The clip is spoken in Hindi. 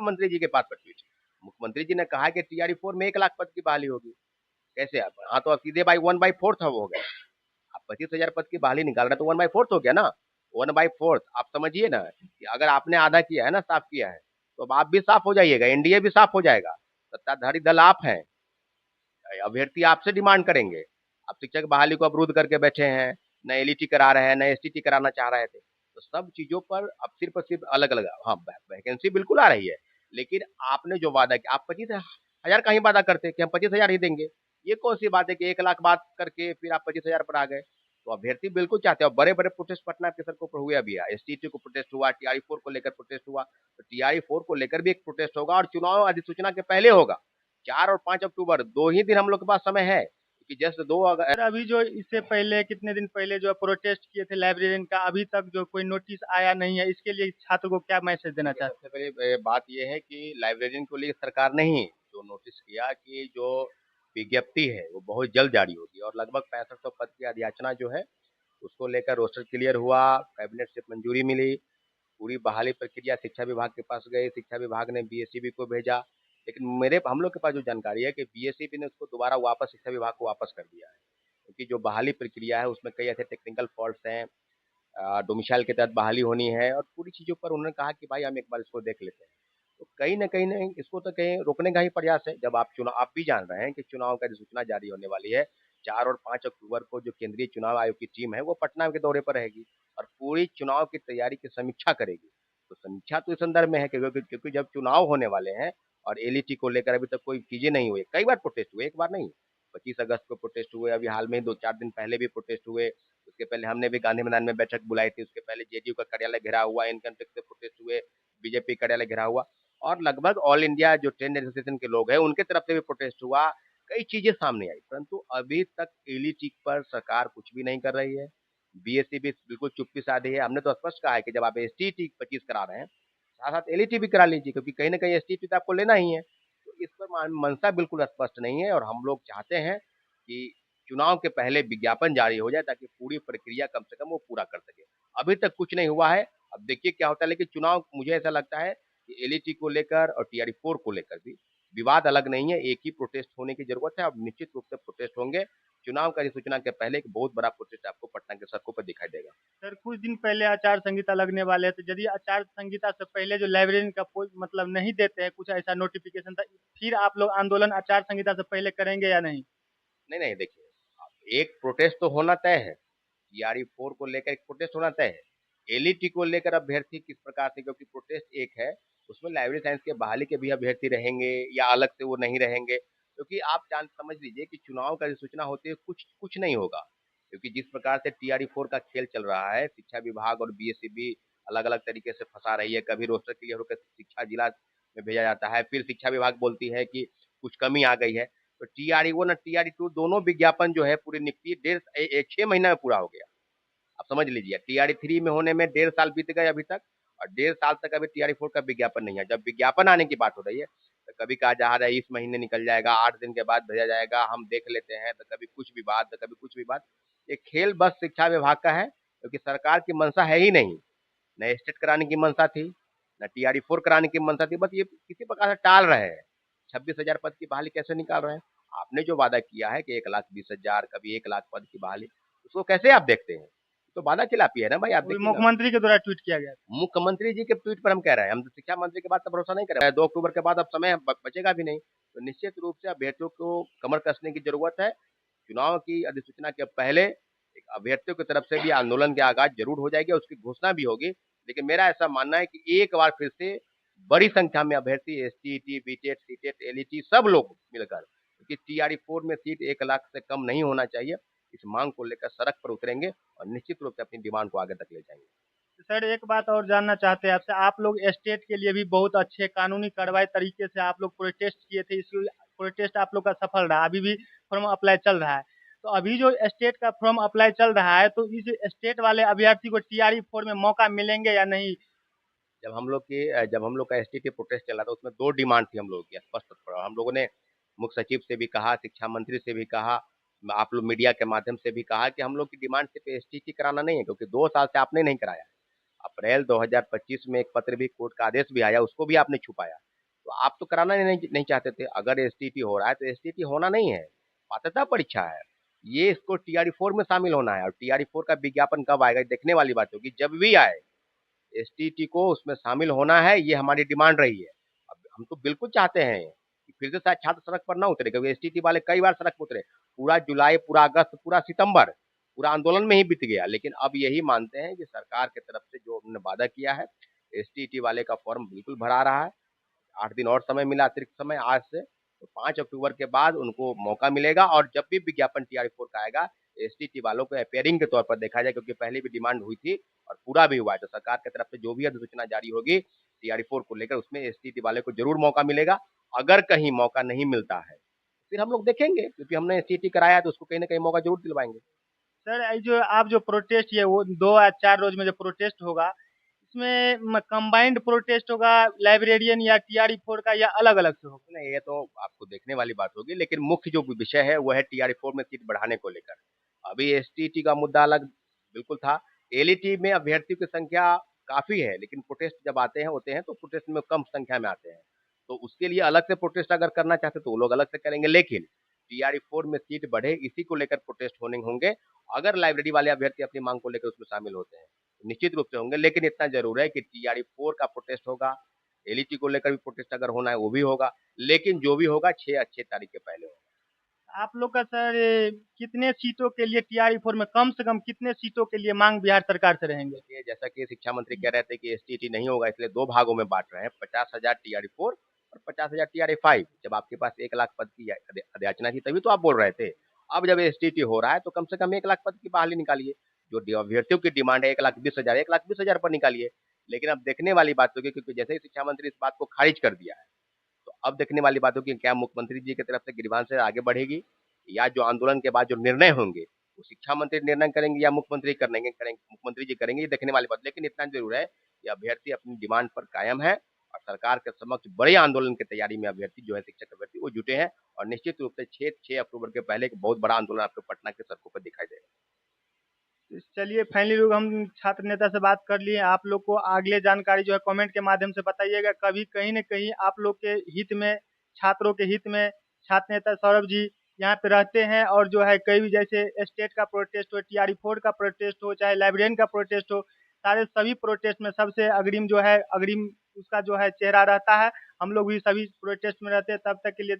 मुख्यमंत्री जी के पास पर ट्वीट। मुख्यमंत्री जी ने कहा कि टीआरई 4 में 1 लाख पद की बहाली होगी। कैसे आप? हाँ, तो अब सीधे भाई 1/4 हो गया। आप 25,000 पद की बहाली निकाल रहे हैं तो 1/4 हो गया ना। 1/4 आप समझिए ना कि अगर आपने आधा किया है ना, साफ किया है, तो अब आप भी साफ हो जाइएगा, एनडीए भी साफ हो जाएगा। सत्ताधारी दल आप हैं, अभ्यर्थी आपसे डिमांड करेंगे। आप शिक्षक बहाली को अवरुद्ध करके बैठे हैं, न एलईटी करा रहे हैं, न एसटीटी कराना चाह रहे थे। तो सब चीजों पर अब सिर्फ और सिर्फ अलग अलग, हाँ, वैकेंसी बिल्कुल आ रही है, लेकिन आपने जो वादा किया, आप 25,000 का ही वादा करते कि हम 25,000 ही देंगे। ये कौन सी बात है कि 1 लाख बात करके फिर आप 25,000 पर आ गए? तो अभ्यर्थी बिल्कुल चाहते हैं, और बड़े बड़े प्रोटेस्ट पटना के सड़कों पर हुए अभी, एसटीटी को प्रोटेस्ट हुआ, टीआरई 4 को लेकर प्रोटेस्ट हुआ, तो टीआरई 4 को लेकर भी एक प्रोटेस्ट होगा और चुनाव अधिसूचना के पहले होगा। 4 और 5 अक्टूबर 2 ही दिन हम लोग के पास समय है, क्योंकि जस्ट 2 सर अभी जो इससे पहले कितने दिन पहले जो प्रोटेस्ट किए थे लाइब्रेरियन का, अभी तक जो कोई नोटिस आया नहीं है, इसके लिए छात्र को क्या मैसेज देना चाहते सबसे पहले बात यह है कि लाइब्रेरियन को लिए सरकार ने ही जो नोटिस किया कि जो विज्ञप्ति है वो बहुत जल्द जारी होगी, और लगभग 6500 पद की अधियाचना जो है उसको लेकर रोस्टर क्लियर हुआ, कैबिनेट से मंजूरी मिली। पूरी बहाली प्रक्रिया शिक्षा विभाग के पास गई, शिक्षा विभाग ने बीएसईबी को भेजा, लेकिन मेरे हम लोग के पास जो जानकारी है कि बीएसईबी ने उसको दोबारा वापस शिक्षा विभाग को वापस कर दिया है, क्योंकि जो बहाली प्रक्रिया है उसमें कई ऐसे टेक्निकल फॉल्ट्स हैं, डोमिसाइल के तहत बहाली होनी है, और पूरी चीज़ों पर उन्होंने कहा कि भाई हम एक बार इसको देख लेते हैं। तो कहीं न कहीं नहीं, इसको तो कहीं रोकने का ही प्रयास है। जब आप भी जान रहे हैं कि चुनाव का अधिसूचना जारी होने वाली है, 4 और 5 अक्टूबर को जो केंद्रीय चुनाव आयोग की टीम है वो पटना के दौरे पर रहेगी और पूरी चुनाव की तैयारी की समीक्षा करेगी। तो समीक्षा तो इस संदर्भ में है क्योंकि जब चुनाव होने वाले हैं और एलईटी को लेकर अभी तक कोई चीज़ें नहीं हुई, कई बार प्रोटेस्ट हुए, एक बार नहीं। 25 अगस्त को प्रोटेस्ट हुए, अभी हाल में 2-4 दिन पहले भी प्रोटेस्ट हुए। उसके पहले हमने भी गांधी मैदान में बैठक बुलाई थी, उसके पहले जेडीयू का कार्यालय घेराव हुआ, इनकम टैक्स से प्रोटेस्ट हुए, बीजेपी कार्यालय घेराव हुआ, और लगभग ऑल इंडिया जो ट्रेड एसोसिएशन के लोग हैं उनके तरफ से भी प्रोटेस्ट हुआ। कई चीजें सामने आई, परंतु अभी तक एलईटी पर सरकार कुछ भी नहीं कर रही है। बीएससी भी बिल्कुल चुप्पी साधी है। हमने तो स्पष्ट कहा है कि जब आप एसटीटी 25 करा रहे हैं, साथ साथ एलईटी भी करा लीजिए, क्योंकि कहीं ना कहीं एसटीटी तो आपको लेना ही है। तो इस पर मनसा बिल्कुल स्पष्ट नहीं है, और हम लोग चाहते हैं कि चुनाव के पहले विज्ञापन जारी हो जाए ताकि पूरी प्रक्रिया कम से कम वो पूरा कर सके। अभी तक कुछ नहीं हुआ है, अब देखिए क्या होता है। लेकिन चुनाव, मुझे ऐसा लगता है कि एलईटी को लेकर और टीआरई 4 को लेकर भी विवाद अलग नहीं है, एक ही प्रोटेस्ट होने की जरूरत है। अब निश्चित रूप से प्रोटेस्ट होंगे। चुनाव का अधिसूचना के पहले एक बहुत बड़ा प्रोटेस्ट आपको पटना के सड़कों पर दिखाई देगा। सर कुछ दिन पहले आचार संहिता लगने वाले हैं, तो यदि आचार संहिता से पहले जो लाइब्रेरियन का कोई मतलब नहीं देते हैं कुछ ऐसा नोटिफिकेशन, तो फिर आप लोग आंदोलन आचार संहिता से पहले करेंगे या नहीं? नहीं नहीं, देखिए, एक प्रोटेस्ट तो होना तय है, टीआरई 4 को लेकर एक प्रोटेस्ट होना तय है। एलईटी को लेकर अभ्यर्थी किस प्रकार से, क्योंकि प्रोटेस्ट एक है, उसमें लाइब्रेरी साइंस के बहाली के भी अभ्यर्थी रहेंगे या अलग से वो नहीं रहेंगे, क्योंकि आप जान समझ लीजिए कि चुनाव का सूचना होते हुए कुछ कुछ नहीं होगा। क्योंकि जिस प्रकार से टीआरई 4 का खेल चल रहा है, शिक्षा विभाग और बीएसईबी अलग अलग तरीके से फंसा रही है। कभी रोस्टर क्लियर होकर शिक्षा जिला में भेजा जाता है, फिर शिक्षा विभाग बोलती है कि कुछ कमी आ गई है। तो टीआरई 1 और टीआरई 2 दोनों विज्ञापन जो है पूरी निकली 6 महीना में पूरा हो गया। आप समझ लीजिए, टीआरई 3 में होने में 1.5 साल बीत गए अभी तक, और 1.5 साल तक अभी टीआरई 4 का विज्ञापन नहीं है। जब विज्ञापन आने की बात हो रही है तो कभी कहा जा रहा है इस महीने निकल जाएगा, 8 दिन के बाद भेजा जाएगा, हम देख लेते हैं, तो कभी कुछ विवाद, तो कभी कुछ विवाद। ये खेल बस शिक्षा विभाग का है, क्योंकि सरकार की मंशा है ही नहीं। न स्टेट कराने की मंशा थी, न टीआरई 4 कराने की मंशा थी, बस ये किसी प्रकार से टाल रहे हैं। 26,000 पद की बहाली कैसे निकाल रहे हैं? आपने जो वादा किया है कि 1,20,000, कभी 1 लाख पद की बहाली, उसको कैसे आप देखते हैं? तो वादा खिलाफी है ना भाई, आप वो भी देखिए ना। मुख्यमंत्री के द्वारा ट्वीट किया गया था। मुख्यमंत्री जी के ट्वीट पर हम कह रहे हैं, हम तो शिक्षा मंत्री के बात पर भरोसा नहीं कर रहे हैं। 2 अक्टूबर के बाद अब समय बचेगा भी नहीं, तो निश्चित रूप से अभ्यर्थियों को कमर कसने की जरूरत है। चुनाव की अधिसूचना के पहले एक अभ्यर्थियों की तरफ से भी आंदोलन की आगाज जरूर हो जाएगी, उसकी घोषणा भी होगी। लेकिन मेरा ऐसा मानना है कि एक बार फिर से बड़ी संख्या में अभ्यर्थी एसटीईटी, बीटेट, सीटेट, एलईटी सब लोग मिलकर, क्योंकि टीआरई 4 में सीट 1 लाख से कम नहीं होना चाहिए, इस मांग को लेकर सड़क पर उतरेंगे और निश्चित रूप से अपनी डिमांड को आगे तक ले जाएंगे। सर एक बात और जानना चाहते हैं आपसे, आप लोग स्टेट के लिए भी बहुत अच्छे कानूनी कार्रवाई तरीके से आप लोग प्रोटेस्ट किए थे, इस प्रोटेस्ट आप लोग का सफल रहा, अभी भी फॉर्म अप्लाई चल रहा है। तो अभी जो स्टेट का फॉर्म अप्लाई चल रहा है, तो इस स्टेट वाले अभ्यर्थी को टीआरई 4 में मौका मिलेंगे या नहीं? जब हम लोग का एसटीटी प्रोटेस्ट चला था, उसमें 2 डिमांड थी हम लोगों की स्पष्ट तौर पर। हम लोगों ने मुख्य सचिव से भी कहा, शिक्षा मंत्री से भी कहा, आप लोग मीडिया के माध्यम से भी कहा कि हम लोग की डिमांड सिर्फ एसटीटी कराना नहीं है, क्योंकि 2 साल से आपने नहीं कराया। अप्रैल 2025 में एक पत्र भी, कोर्ट का आदेश भी आया, उसको भी आपने छुपाया। तो आप तो कराना नहीं नहीं चाहते थे। अगर एसटीटी हो रहा है तो एसटीटी होना नहीं है, पात्रता परीक्षा है। ये इसको टीआरई 4 में शामिल होना है, और टीआरई 4 का विज्ञापन कब आएगा, देखने वाली बात होगी। जब भी आए एसटीटी को उसमें शामिल होना है, ये हमारी डिमांड रही है। अब हम तो बिल्कुल चाहते हैं कि फिर से शायद छात्र सड़क पर ना उतरे, क्योंकि एसटीटी वाले कई बार सड़क पर उतरे। पूरा जुलाई, पूरा अगस्त, पूरा सितंबर पूरा आंदोलन में ही बीत गया। लेकिन अब यही मानते हैं कि सरकार की तरफ से जो उन्होंने वादा किया है, एसटीटी वाले का फॉर्म बिल्कुल भरा रहा है। 8 दिन और समय मिला, अतिरिक्त समय आज से। तो 5 अक्टूबर के बाद उनको मौका मिलेगा, और जब भी विज्ञापन टीआरई 4 का आएगा, एसटीटी वालों को अपेयरिंग के तौर पर देखा जाए, क्योंकि पहले भी डिमांड हुई थी और पूरा भी हुआ है। तो सरकार की तरफ से जो भी अधिसूचना जारी होगी टीआरई 4 को लेकर, उसमें एसटीटी वाले को जरूर मौका मिलेगा। अगर कहीं मौका नहीं मिलता है फिर हम लोग देखेंगे, क्योंकि हमने एसटीटी कराया है, तो उसको कहीं ना कहीं मौका जरूर दिलवाएंगे। सर ये जो आप जो प्रोटेस्ट ये वो 2 या 4 रोज में जो प्रोटेस्ट होगा, इसमें कंबाइंड प्रोटेस्ट होगा लाइब्रेरियन या टीआरई 4 का, या अलग-अलग से होगा? नहीं, ये तो आपको देखने वाली बात होगी, लेकिन मुख्य जो विषय है वो है टीआरई 4 में सीट बढ़ाने को लेकर। अभी एसटीटी का मुद्दा अलग बिल्कुल था। एलईटी में अभ्यर्थियों की संख्या काफी है, लेकिन प्रोटेस्ट जब आते हैं होते हैं तो प्रोटेस्ट में कम संख्या में आते हैं। तो उसके लिए अलग से प्रोटेस्ट अगर करना चाहते तो वो लोग अलग से करेंगे, लेकिन टीआरई 4 में सीट बढ़े इसी को लेकर प्रोटेस्ट होने होंगे। अगर लाइब्रेरी वाले अभ्यर्थी अपनी मांग को लेकर उसमें शामिल होते हैं तो निश्चित रूप से होंगे, लेकिन इतना जरूर है कि टीआरई 4 का प्रोटेस्ट होगा। एलईटी को लेकर भी प्रोटेस्ट अगर होना है वो भी होगा, लेकिन जो भी होगा 6 तारीख के पहले होगा। आप लोग का सर कितने सीटों के लिए टीआरई 4 में कम से कम कितने सीटों के लिए मांग बिहार सरकार से रहेंगे? देखिए, जैसा कि शिक्षा मंत्री कह रहे थे कि एसटीटी नहीं होगा, इसलिए दो भागों में बांट रहे हैं, 50,000 टीआरई 4 और 50,000 टीआरई 5। जब आपके पास 1 लाख पद की याचना थी तभी तो आप बोल रहे थे। अब जब एसटीटी हो रहा है तो कम से कम 1 लाख पद की बहाली निकालिए। जो अभ्यर्थियों की डिमांड है 1,20,000, 1,20,000 पर निकालिए। लेकिन अब देखने वाली बात होगी, क्योंकि जैसे ही शिक्षा मंत्री इस बात को खारिज कर दिया है, तो अब देखने वाली बात होगी क्या मुख्यमंत्री जी की तरफ से गिरबान से आगे बढ़ेगी, या जो आंदोलन के बाद जो निर्णय होंगे वो शिक्षा मंत्री निर्णय करेंगे या मुख्यमंत्री करेंगे, मुख्यमंत्री जी करेंगे, ये देखने वाली बात। लेकिन इतना जरूर है कि अभ्यर्थी अपनी डिमांड पर कायम है, और सरकार के समक्ष बड़े आंदोलन की तैयारी में अभ्यर्थी जो है, शिक्षक अभ्यर्थी वो जुटे हैं। और निश्चित रूप से 6 अक्टूबर के पहले एक बहुत बड़ा आंदोलन आपको पटना के सड़कों पर दिखाई देगा। चलिए फाइनली लोग हम छात्र नेता से बात कर लिए। आप लोग को अगले जानकारी जो है कमेंट के माध्यम से बताइएगा। कभी कहीं न कहीं आप लोग के हित में, छात्रों के हित में छात्र नेता सौरभ जी यहाँ पे रहते हैं, और जो है कहीं भी जैसे स्टेट का प्रोटेस्ट हो, टीआरई 4 का प्रोटेस्ट हो, चाहे लाइब्रेरियन का प्रोटेस्ट हो, सारे सभी प्रोटेस्ट में सबसे अग्रिम जो है, अग्रिम उसका जो है चेहरा रहता है। हम लोग भी सभी प्रोटेस्ट में रहते हैं। तब तक के लिए